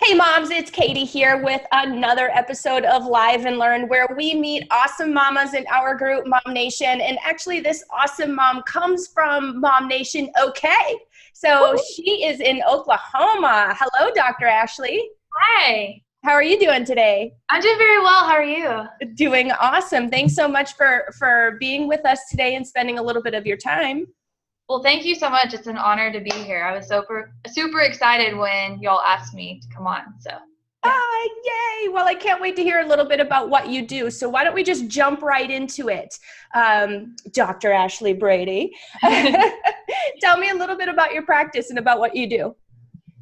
Hey moms, it's Katie here with another episode of Live and Learn, where we meet awesome mamas in our group, MOMnation. And actually this awesome mom comes from MOMnation, okay. So she is in Oklahoma. Hello, Dr. Ashley. Hi. How are you doing today? I'm doing very well. How are you? Doing awesome. Thanks so much for being with us today and spending a little bit of your time. Well, thank you so much. It's an honor to be here. I was super excited when y'all asked me to come on. So, yay. Well, I can't wait to hear a little bit about what you do. So why don't we just jump right into it? Dr. Ashley Brady, tell me a little bit about your practice and about what you do.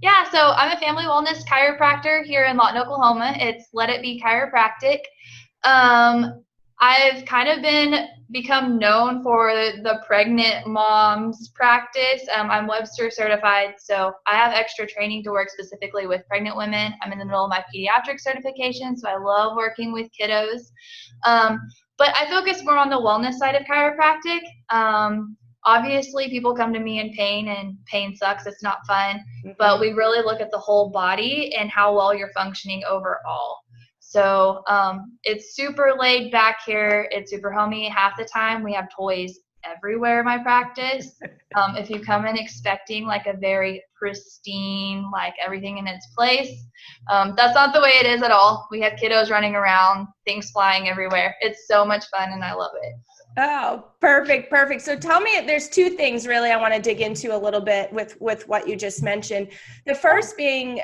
Yeah, so I'm a family wellness chiropractor here in Lawton, Oklahoma. It's Let It Be Chiropractic. I've kind of become known for the pregnant moms practice. I'm Webster certified, so I have extra training to work specifically with pregnant women. I'm in the middle of my pediatric certification, so I love working with kiddos. But I focus more on the wellness side of chiropractic. Obviously, people come to me in pain, and pain sucks. It's not fun. But we really look at the whole body and how well you're functioning overall. So it's super laid back here. It's super homey. Half the time we have toys everywhere in my practice. If you come in expecting like a very pristine, like everything in its place, that's not the way it is at all. We have kiddos running around, things flying everywhere. It's so much fun and I love it. Oh, perfect. So tell me, there's two things really I want to dig into a little bit with what you just mentioned. The first being,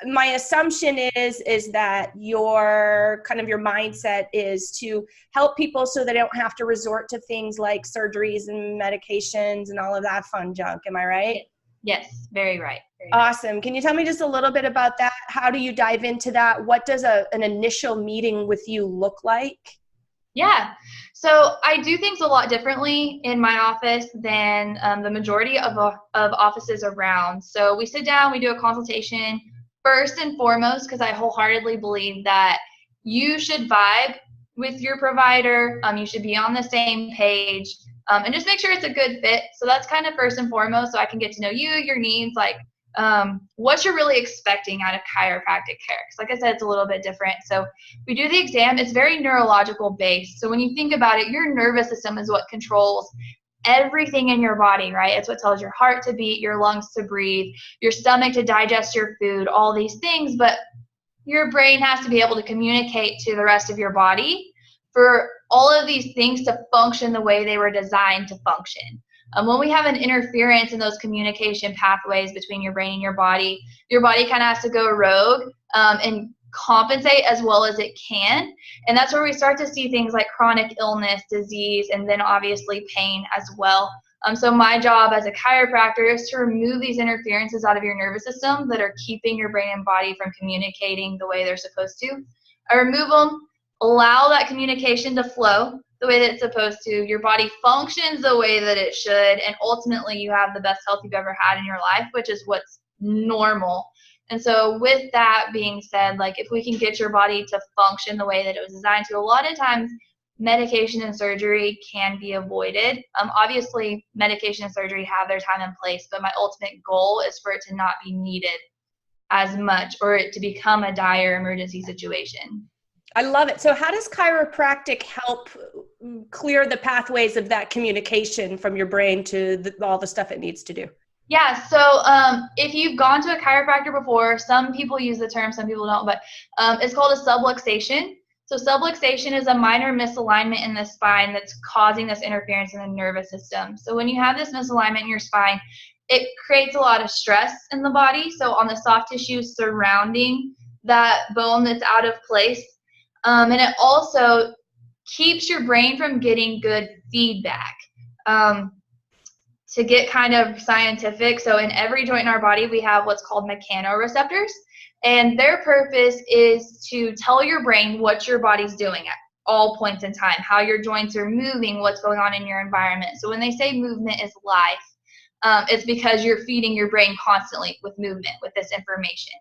my assumption is that your mindset is to help people so they don't have to resort to things like surgeries and medications and all of that fun junk. Am I right? Yes, very right. Awesome. Can you tell me just a little bit about that? How do you dive into that? What does an initial meeting with you look like? Yeah, so I do things a lot differently in my office than the majority of offices around. So we sit down, we do a consultation first and foremost, because I wholeheartedly believe that you should vibe with your provider. You should be on the same page, and just make sure it's a good fit. So that's kind of first and foremost, so I can get to know you, your needs, like what you're really expecting out of chiropractic care. Because like I said, it's a little bit different. So we do the exam. It's very neurological based. So when you think about it, your nervous system is what controls everything in your body, right? It's what tells your heart to beat, your lungs to breathe, your stomach to digest your food, all these things. But your brain has to be able to communicate to the rest of your body for all of these things to function the way they were designed to function. When we have an interference in those communication pathways between your brain and your body kind of has to go rogue and compensate as well as it can. And that's where we start to see things like chronic illness, disease, and then obviously pain as well. So my job as a chiropractor is to remove these interferences out of your nervous system that are keeping your brain and body from communicating the way they're supposed to. I remove them, allow that communication to flow the way that it's supposed to. Your body functions the way that it should, and ultimately you have the best health you've ever had in your life, which is what's normal. And so with that being said, like if we can get your body to function the way that it was designed to, a lot of times medication and surgery can be avoided. Obviously medication and surgery have their time and place, but my ultimate goal is for it to not be needed as much or it to become a dire emergency situation. I love it. So how does chiropractic help clear the pathways of that communication from your brain to all the stuff it needs to do? Yeah, so if you've gone to a chiropractor before, some people use the term, some people don't, but it's called a subluxation. So subluxation is a minor misalignment in the spine that's causing this interference in the nervous system. So when you have this misalignment in your spine, it creates a lot of stress in the body. So on the soft tissue surrounding that bone that's out of place. And it also keeps your brain from getting good feedback. To get kind of scientific, so in every joint in our body, we have what's called mechanoreceptors, and their purpose is to tell your brain what your body's doing at all points in time, how your joints are moving, what's going on in your environment. So when they say movement is life, it's because you're feeding your brain constantly with movement, with this information.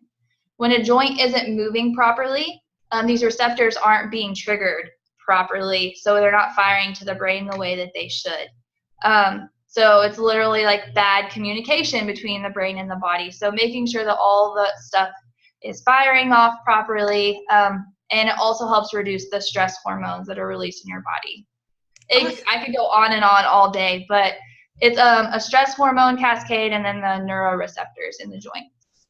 When a joint isn't moving properly, these receptors aren't being triggered properly, so they're not firing to the brain the way that they should. So it's literally like bad communication between the brain and the body. So making sure that all the stuff is firing off properly. And it also helps reduce the stress hormones that are released in your body. I could go on and on all day, but it's a stress hormone cascade and then the neuroreceptors in the joint.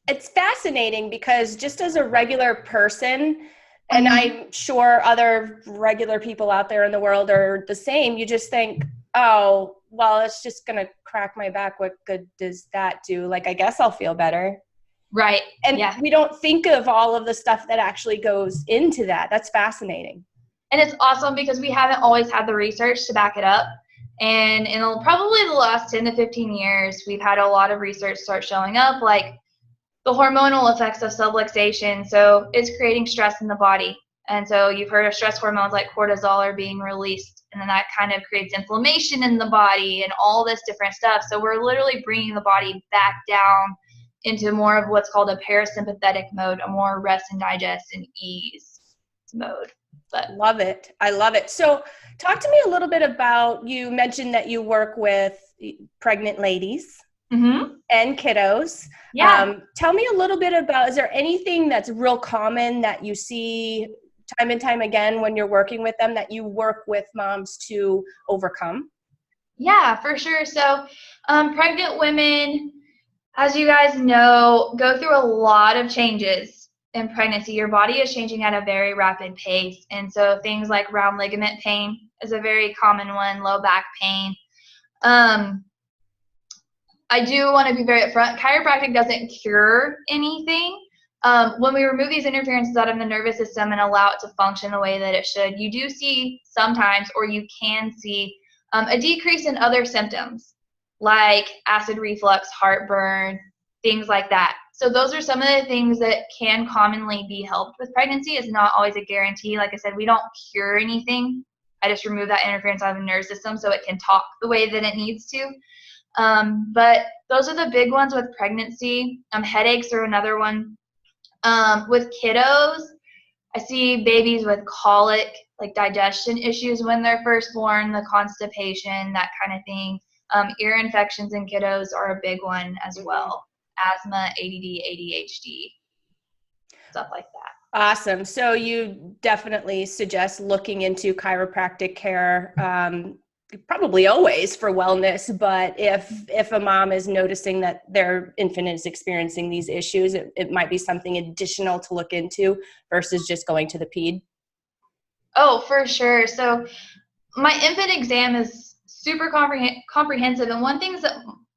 It's fascinating because just as a regular person, and I'm sure other regular people out there in the world are the same, you just think, oh, well, it's just going to crack my back. What good does that do? Like, I guess I'll feel better. Right. And we don't think of all of the stuff that actually goes into that. That's fascinating. And it's awesome because we haven't always had the research to back it up. And in probably the last 10 to 15 years, we've had a lot of research start showing up, like the hormonal effects of subluxation. So it's creating stress in the body. And so you've heard of stress hormones like cortisol are being released. And then that kind of creates inflammation in the body and all this different stuff. So we're literally bringing the body back down into more of what's called a parasympathetic mode, a more rest and digest and ease mode. But love it. I love it. So talk to me a little bit about, you mentioned that you work with pregnant ladies and kiddos. Yeah. Tell me a little bit about, is there anything that's real common that you see time and time again when you're working with them that you work with moms to overcome? Yeah, for sure. So pregnant women, as you guys know, go through a lot of changes in pregnancy. Your body is changing at a very rapid pace. And so things like round ligament pain is a very common one, low back pain. I do want to be very upfront. Chiropractic doesn't cure anything. When we remove these interferences out of the nervous system and allow it to function the way that it should, you do see sometimes, or you can see a decrease in other symptoms like acid reflux, heartburn, things like that. So those are some of the things that can commonly be helped with pregnancy. It's not always a guarantee. Like I said, we don't cure anything. I just remove that interference out of the nervous system so it can talk the way that it needs to. But those are the big ones with pregnancy. Headaches are another one. With kiddos, I see babies with colic, like digestion issues when they're first born, the constipation, that kind of thing. Ear infections in kiddos are a big one as well. Asthma, ADD, ADHD, stuff like that. Awesome. So you definitely suggest looking into chiropractic care, probably always for wellness, but if a mom is noticing that their infant is experiencing these issues, it might be something additional to look into versus just going to the ped. Oh, for sure. So my infant exam is super comprehensive,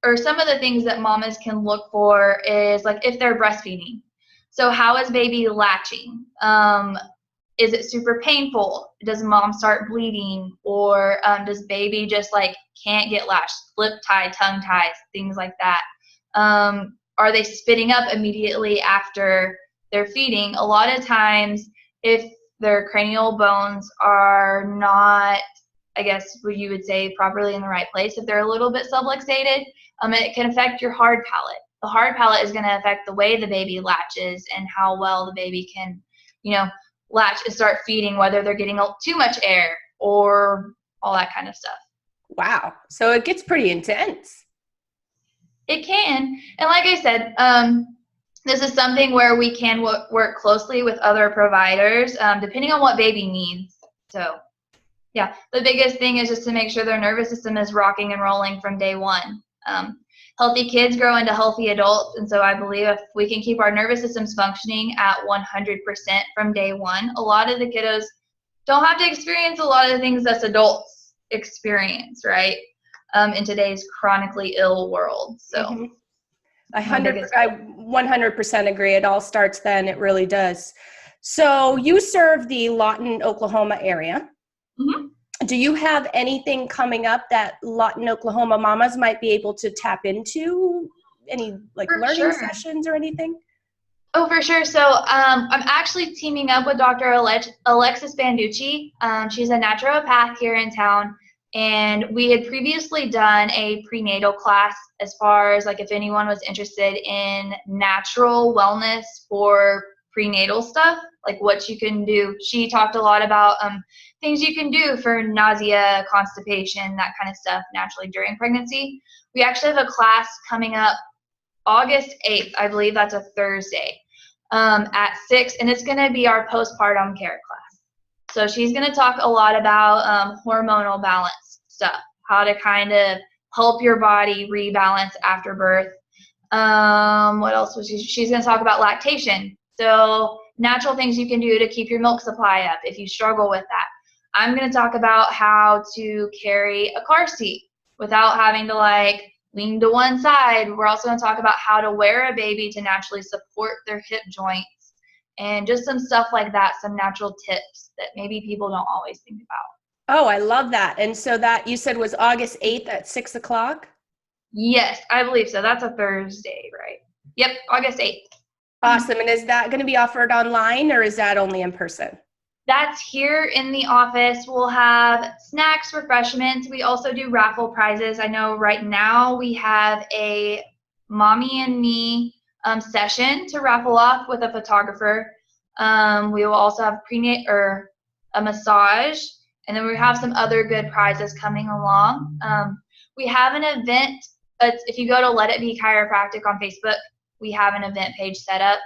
and some of the things that mamas can look for is like if they're breastfeeding. So how is baby latching? Is it super painful? Does mom start bleeding? Or does baby just like can't get latched, lip tie, tongue ties, things like that? Are they spitting up immediately after they're feeding? A lot of times, if their cranial bones are not, I guess what you would say, properly in the right place, if they're a little bit subluxated, it can affect your hard palate. The hard palate is going to affect the way the baby latches and how well the baby can, latch and start feeding, whether they're getting too much air or all that kind of stuff. Wow. So it gets pretty intense. It can. And like I said, this is something where we can work closely with other providers, depending on what baby needs. So yeah, the biggest thing is just to make sure their nervous system is rocking and rolling from day one. Healthy kids grow into healthy adults, and so I believe if we can keep our nervous systems functioning at 100% from day one, a lot of the kiddos don't have to experience a lot of the things us adults experience, right, in today's chronically ill world. So I 100% agree. It all starts then. It really does. So you serve the Lawton, Oklahoma area. Do you have anything coming up that Lawton, Oklahoma mamas might be able to tap into? Any learning sessions or anything? Oh, for sure. So I'm actually teaming up with Dr. Alexis Banducci. She's a naturopath here in town. And we had previously done a prenatal class as far as if anyone was interested in natural wellness for prenatal stuff, like what you can do. She talked a lot about things you can do for nausea, constipation, that kind of stuff naturally during pregnancy. We actually have a class coming up August 8th. I believe that's a Thursday. at 6, and it's going to be our postpartum care class. So she's going to talk a lot about hormonal balance stuff, how to kind of help your body rebalance after birth. What else was she's going to talk about lactation. So natural things you can do to keep your milk supply up if you struggle with that. I'm going to talk about how to carry a car seat without having to like lean to one side. We're also going to talk about how to wear a baby to naturally support their hip joints and just some stuff like that, some natural tips that maybe people don't always think about. Oh, I love that. And so that you said was August 8th at 6 o'clock? Yes, I believe so. That's a Thursday, right? Yep, August 8th. Awesome. And is that going to be offered online or is that only in person? That's here in the office. We'll have snacks, refreshments. We also do raffle prizes. I know right now we have a mommy and me session to raffle off with a photographer. We will also have a massage, and then we have some other good prizes coming along. We have an event. If you go to Let It Be Chiropractic on Facebook, we have an event page set up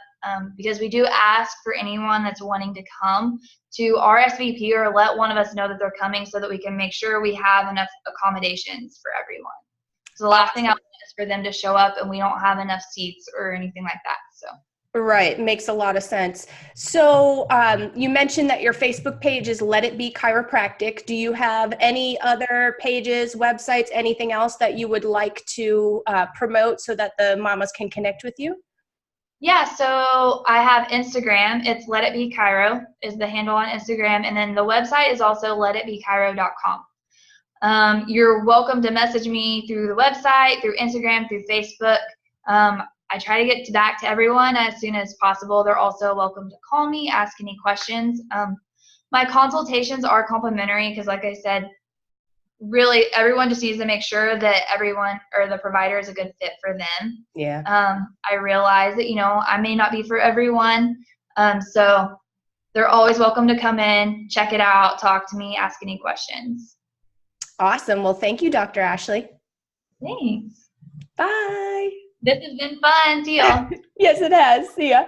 because we do ask for anyone that's wanting to come to RSVP or let one of us know that they're coming so that we can make sure we have enough accommodations for everyone. So the last thing I want is for them to show up and we don't have enough seats or anything like that. So. Right. Makes a lot of sense. So you mentioned that your Facebook page is Let It Be Chiropractic. Do you have any other pages, websites, anything else that you would like to promote so that the mamas can connect with you? Yeah, so I have Instagram. It's Let It Be Chiro is the handle on Instagram. And then the website is also letitbechiro.com. You're welcome to message me through the website, through Instagram, through Facebook. I try to get back to everyone as soon as possible. They're also welcome to call me, ask any questions. My consultations are complimentary because, like I said, really everyone just needs to make sure that everyone or the provider is a good fit for them. Yeah. I realize that, I may not be for everyone. So they're always welcome to come in, check it out, talk to me, ask any questions. Awesome. Well, thank you, Dr. Ashley. Thanks. Bye. This has been fun. See y'all. Yes, it has. See ya.